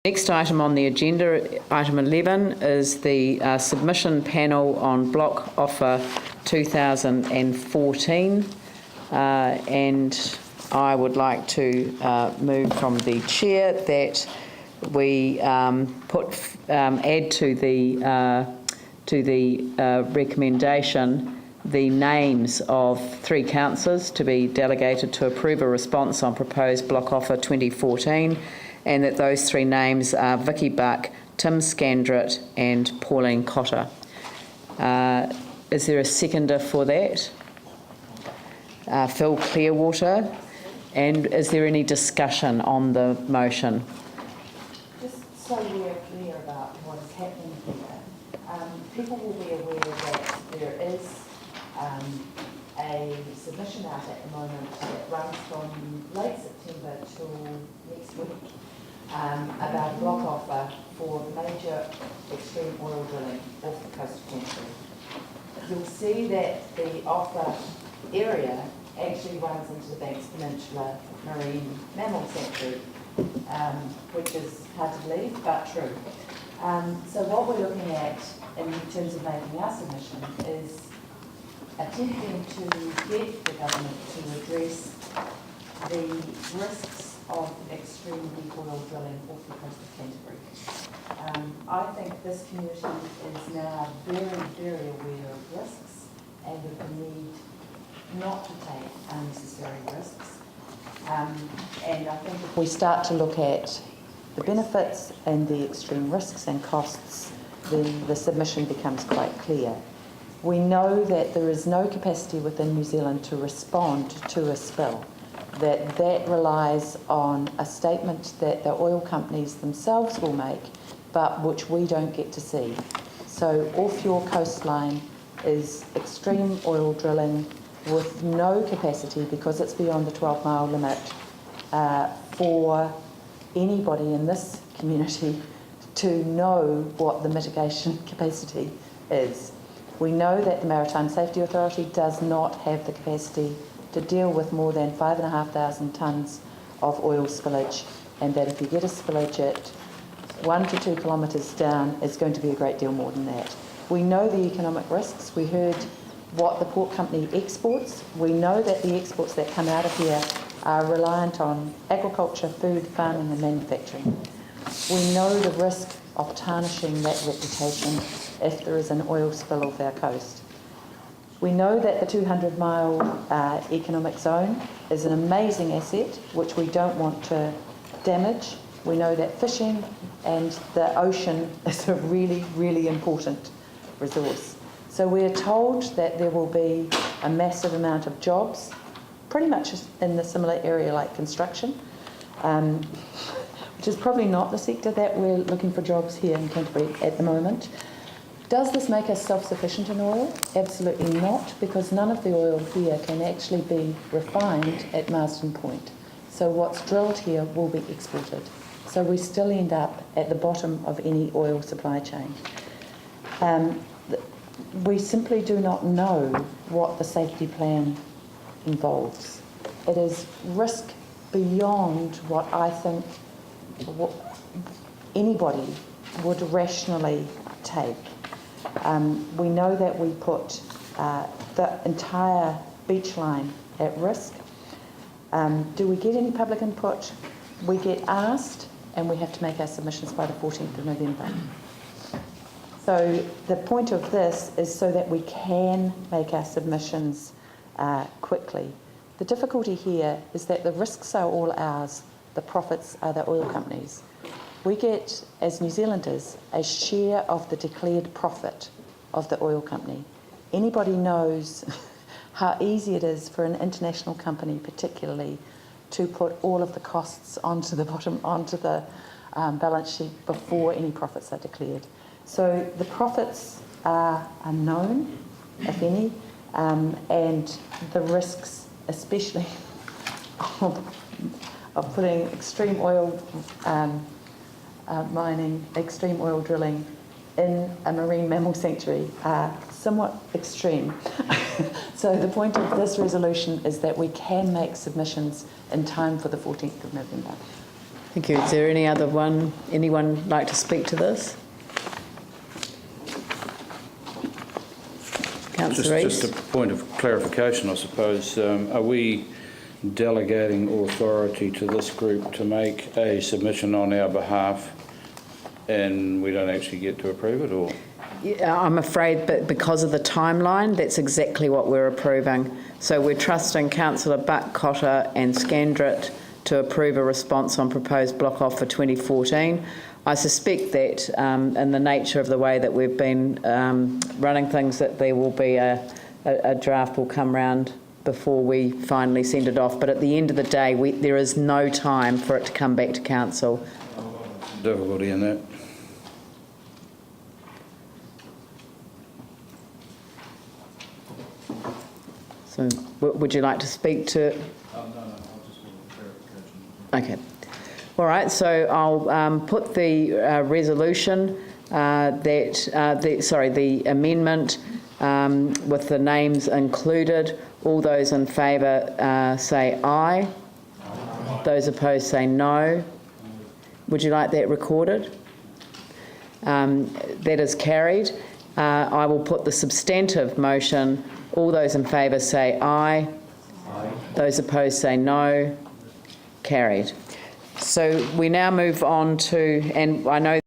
Next item on the agenda, item 11, is the submission panel on block offer 2014, and I would like to move from the chair that we add to the recommendation the names of 3 councillors to be delegated to approve a response on proposed block offer 2014, and that those 3 names are Vicky Buck, Tim Scandrett and Pauline Cotter. Is there a seconder for that? Phil Clearwater. And is there any discussion on the motion? Just so we're clear about what is happening here, people will be aware that there is a submission out at the moment that runs from late September till next week about a block offer for major extreme oil drilling off the coast of Canterbury. You'll see that the offer area actually runs into the Banks Peninsula Marine Mammal Sanctuary, which is hard to believe, but true. So what we're looking at in terms of making our submission is attempting to get the government to address the risks of extreme deep oil drilling off the coast of Canterbury. I think this community is now very, very aware of risks and of the need not to take unnecessary risks. And I think if we start to look at the benefits and the extreme risks and costs, then the submission becomes quite clear. We know that there is no capacity within New Zealand to respond to a spill, that relies on a statement that the oil companies themselves will make, but which we don't get to see. So off your coastline is extreme oil drilling with no capacity, because it's beyond the 12-mile limit, for anybody in this community to know what the mitigation capacity is. We know that the Maritime Safety Authority does not have the capacity to deal with more than 5,500 tonnes of oil spillage, and that if you get a spillage at 1 to 2 kilometres down, it's going to be a great deal more than that. We know the economic risks. We heard what the port company exports. We know that the exports that come out of here are reliant on agriculture, food, farming and manufacturing. We know the risk of tarnishing that reputation if there is an oil spill off our coast. We know that the 200-mile economic zone is an amazing asset which we don't want to damage. We know that fishing and the ocean is a really, really important resource. So we're told that there will be a massive amount of jobs, pretty much in the similar area like construction, which is probably not the sector that we're looking for jobs here in Canterbury at the moment. Does this make us self-sufficient in oil? Absolutely not, because none of the oil here can actually be refined at Marsden Point. So what's drilled here will be exported. So we still end up at the bottom of any oil supply chain. We simply do not know what the safety plan involves. It is risk beyond what I think anybody would rationally take. We know that we put the entire beach line at risk. Do we get any public input? We get asked, and we have to make our submissions by the 14th of November. So the point of this is so that we can make our submissions quickly. The difficulty here is that the risks are all ours, the profits are the oil companies. We get, as New Zealanders, a share of the declared profit of the oil company. Anybody knows how easy it is for an international company particularly to put all of the costs onto the balance sheet before any profits are declared. So the profits are unknown, if any, and the risks, especially of putting extreme oil mining, extreme oil drilling in a marine mammal sanctuary are somewhat extreme. So the point of this resolution is that we can make submissions in time for the 14th of November. Thank you. Is there anyone like to speak to this? Councillor Just a point of clarification, I suppose. Are we delegating authority to this group to make a submission on our behalf and we don't actually get to approve it, or? Yeah, I'm afraid, but because of the timeline, that's exactly what we're approving. So we're trusting Councillor Buck, Cotter and Scandrett to approve a response on proposed block off for 2014. I suspect that in the nature of the way that we've been running things, that there will be a draft will come round before we finally send it off. But at the end of the day, there is no time for it to come back to council. Difficulty in that. So would you like to speak to... No, I just want clarification. Okay. All right, so I'll put the resolution the amendment with the names included. All those in favour say aye. Those opposed say no. Would you like that recorded? That is carried. I will put the substantive motion. All those in favour say aye. Aye. Those opposed say no. Carried. So we now move on to, and I know